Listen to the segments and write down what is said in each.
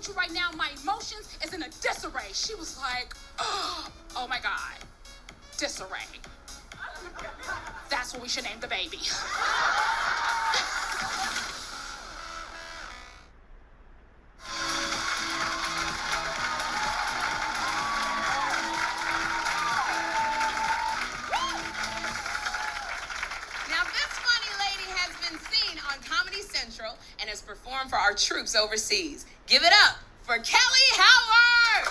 with you right now. My emotions is in a disarray. She was like, oh my God, disarray. That's what we should name the baby. And has performed for our troops overseas. Give it up for Kellye Howard!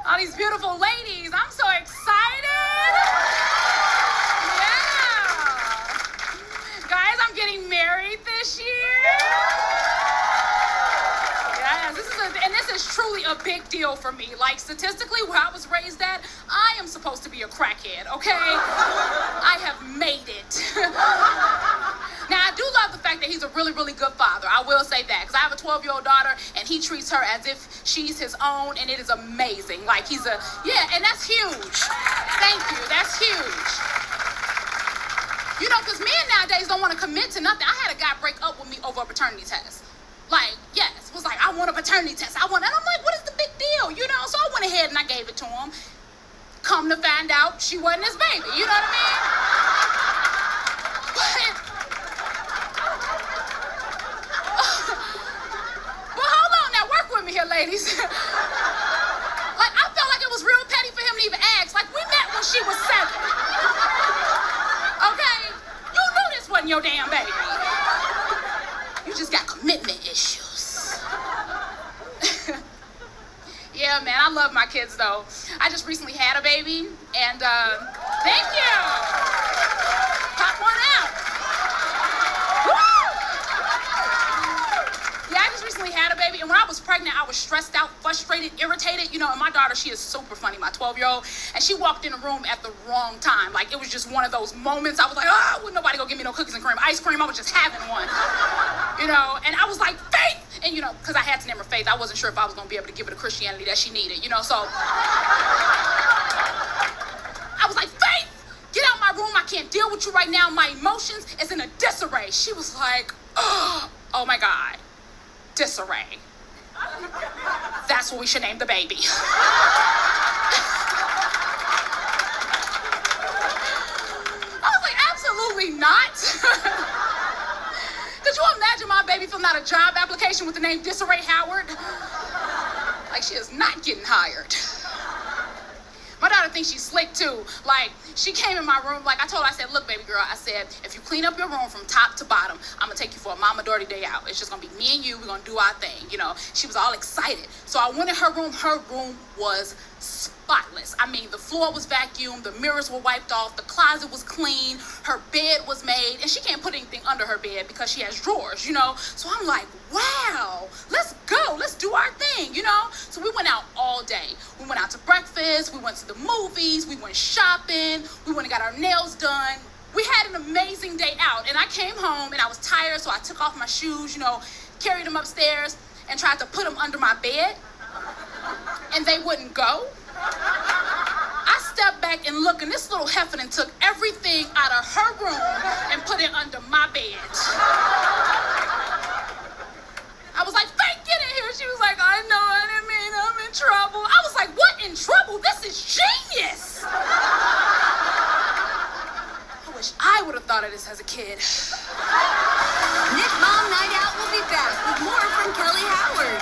All these beautiful ladies. I'm so excited. Yeah. Guys, I'm getting married this year. Yes, this is truly a big deal for me. Like, statistically, where I was raised at, I am supposed to be a crackhead, okay? I have made it. Now, I do love the fact that he's a really, really good father. I will say that, because I have a 12-year-old daughter, and he treats her as if she's his own, and it is amazing. Like, yeah, and that's huge. Thank you, that's huge. You know, because men nowadays don't want to commit to nothing. I had a guy break up with me over a paternity test. Like, yes, was like, I want a paternity test. And I'm like, what is the big deal? You know, so I went ahead and I gave it to him. Come to find out, she wasn't his baby. You know what I mean? But hold on now, work with me here, ladies. Like, I felt like it was real petty for him to even ask. Like, we met when she was 7. Okay? You knew this wasn't your damn baby. You just got commitment issues. Yeah, man, I love my kids, though. I just recently had a baby, and, thank you. Pop one out. Woo! Yeah, I just recently had a baby, and when I was pregnant, I was stressed out, frustrated, irritated. You know, and my daughter, she is super funny, my 12-year-old, and she walked in the room at the wrong time. Like, it was just one of those moments. I was like, wouldn't nobody go give me no cookies and cream. Ice cream, I was just having one. You know, and I was like, Faith! And, you know, because I had to name her Faith, I wasn't sure if I was going to be able to give her the Christianity that she needed, you know, so I was like, Faith, get out my room. I can't deal with you right now. My emotions is in a disarray. She was like, oh my God, disarray. That's what we should name the baby. I was like, absolutely not. Could you imagine my baby filling out a job application with the name Disarray Howard? Like, she is not getting hired. My daughter thinks she's slick, too. Like, she came in my room, like, I told her, I said, look, baby girl, I said, if you clean up your room from top to bottom, I'm gonna take you for a mama dirty day out. It's just gonna be me and you, we're gonna do our thing, you know. She was all excited. So I went in her room was spotless. I mean, the floor was vacuumed, the mirrors were wiped off, the closet was clean, her bed was made, and she can't put anything under her bed because she has drawers, you know. So I'm like, wow, let's go, let's do our thing, you know. So we went out all day. We went out to breakfast, we went to the movies, we went shopping, we went and got our nails done. We had an amazing day out, and I came home and I was tired, so I took off my shoes, you know, carried them upstairs and tried to put them under my bed, and they wouldn't go. I stepped back and looked, and this little heffernan took everything out of her room and put it under my bed. I was like, Faith, get in here. She was like, I know, I didn't mean, I'm in trouble. I was like, what in trouble? This is genius. I wish I would have thought of this as a kid. NickMom Night Out will be back with more from Kellye Howard.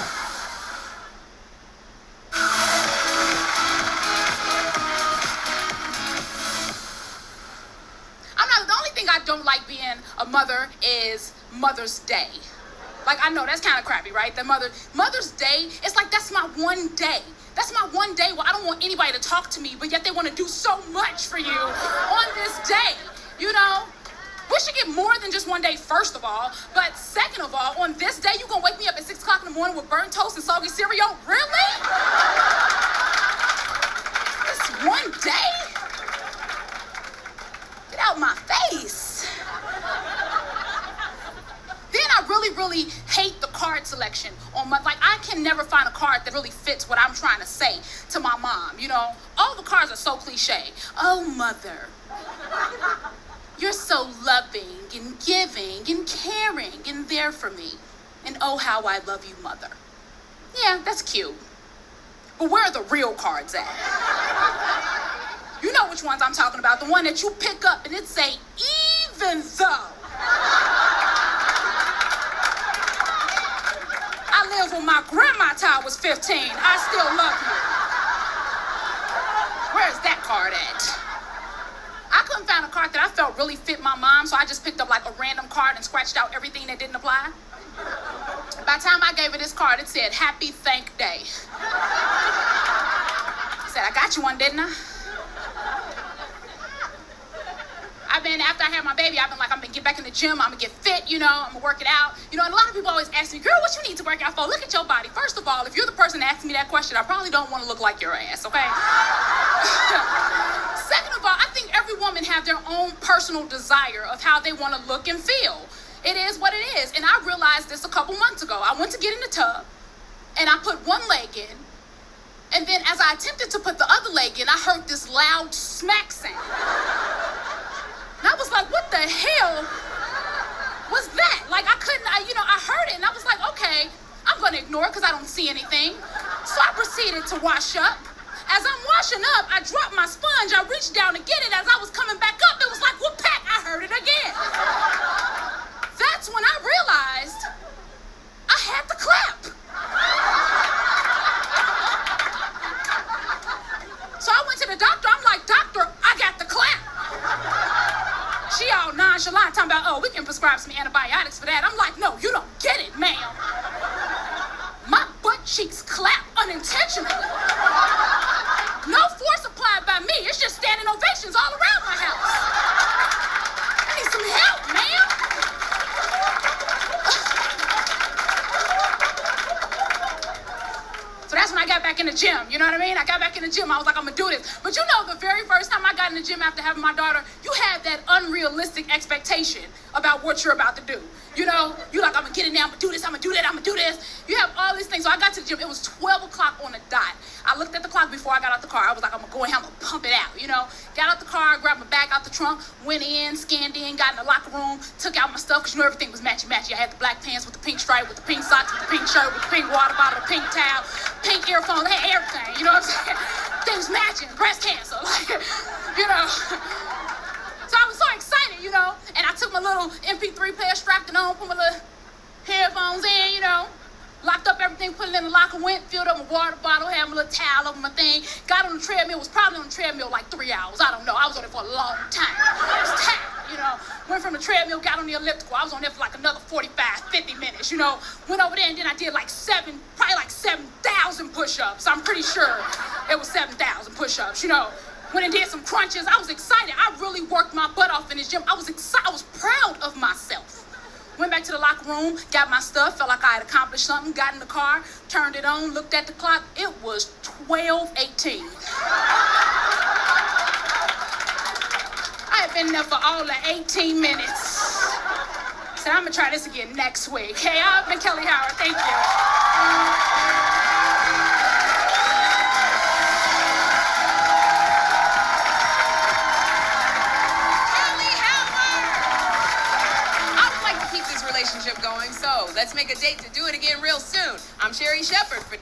I don't like being a mother is Mother's Day. Like, I know that's kind of crappy, right? That Mother's Day, it's like that's my one day. That's my one day where I don't want anybody to talk to me, but yet they want to do so much for you on this day, you know? We should get more than just one day, first of all. But second of all, on this day, you gonna wake me up at 6 o'clock in the morning with burnt toast and soggy cereal? Really? This one day? Get out my face. really hate the card selection on my, like, I can never find a card that really fits what I'm trying to say to my mom, you know? All the cards are so cliche. Oh, mother, you're so loving and giving and caring and there for me. And oh, how I love you, mother. Yeah, that's cute. But where are the real cards at? You know which ones I'm talking about. The one that you pick up and it say, even though. I lived with my grandma till I was 15. I still love you. Where's that card at? I couldn't find a card that I felt really fit my mom, so I just picked up like a random card and scratched out everything that didn't apply. By the time I gave her this card, it said, Happy Thank Day. I said, I got you one, didn't I? After I had my baby, I've been like, I'm gonna get back in the gym, I'm gonna get fit, you know, I'm gonna work it out. You know, and a lot of people always ask me, girl, what you need to work out for? Look at your body. First of all, if you're the person asking me that question, I probably don't want to look like your ass, okay? Second of all, I think every woman have their own personal desire of how they want to look and feel. It is what it is. And I realized this a couple months ago. I went to get in the tub, and I put one leg in, and then as I attempted to put the other leg in, I heard this loud smack sound. And I was like, what the hell was that? Like, I heard it, and I was like, okay, I'm gonna ignore it because I don't see anything. So I proceeded to wash up. As I'm washing up, I dropped my sponge. I reached down to get it. As I was coming back up, it was like, whoop, pack, I heard it again. That's when I realized I had to clap. So I went to the doctor. I'm like, doctor, I got the clap. She all nonchalant talking about, oh, we can prescribe some antibiotics for that. I'm like, no, you don't get it, ma'am. My butt cheeks clap unintentionally. No force applied by me. It's just standing ovations all around my house. I need some help, ma'am. So that's when I got back in the gym, you know what I mean? I got back in the gym, I was like, I'm gonna do this. But you know, the very first time I got in the gym after having my daughter, you have that unrealistic expectation about what you're about to do. You know, you're like, I'm gonna get in there, I'm gonna do this, I'm gonna do that, I'm gonna do this. You have all these things. So I got to the gym, it was 12 o'clock on the dot. I looked at the clock before I got out the car. I was like, I'm gonna go in here, I'm gonna pump it out, you know? Got out the car, grabbed my bag out the trunk, went in, scanned in, got in the locker room, took out my stuff, because you know everything was matchy-matchy. I had the black pants with the pink stripe, with the pink socks, with the pink shirt, with the pink water bottle, the pink towel, pink earphones, I had everything, you know what I'm saying? Things matching, breast cancer, like, you know. So I was so excited, you know, and I took my little MP3 player, strapped it on, put my little headphones in, you know, locked up everything, put it in the locker, went, filled up my water bottle, had my little towel over my thing, got on the treadmill, was probably on the treadmill like 3 hours, I don't know, I was on it for a long time, I was tired, you know, went from the treadmill, got on the elliptical, I was on there for like another 45, 50 minutes, you know, went over there and then I did like 7,000 push-ups, I'm pretty sure it was 7,000 push-ups, you know. Went and did some crunches. I was excited. I really worked my butt off in this gym. I was excited. I was proud of myself. Went back to the locker room, got my stuff, felt like I had accomplished something, got in the car, turned it on, looked at the clock. It was 12:18. I had been there for all of 18 minutes. Said, I'm going to try this again next week. Hey, I've been Kellye Howard. Thank you. Relationship going, so let's make a date to do it again real soon. I'm Sherry Shepherd for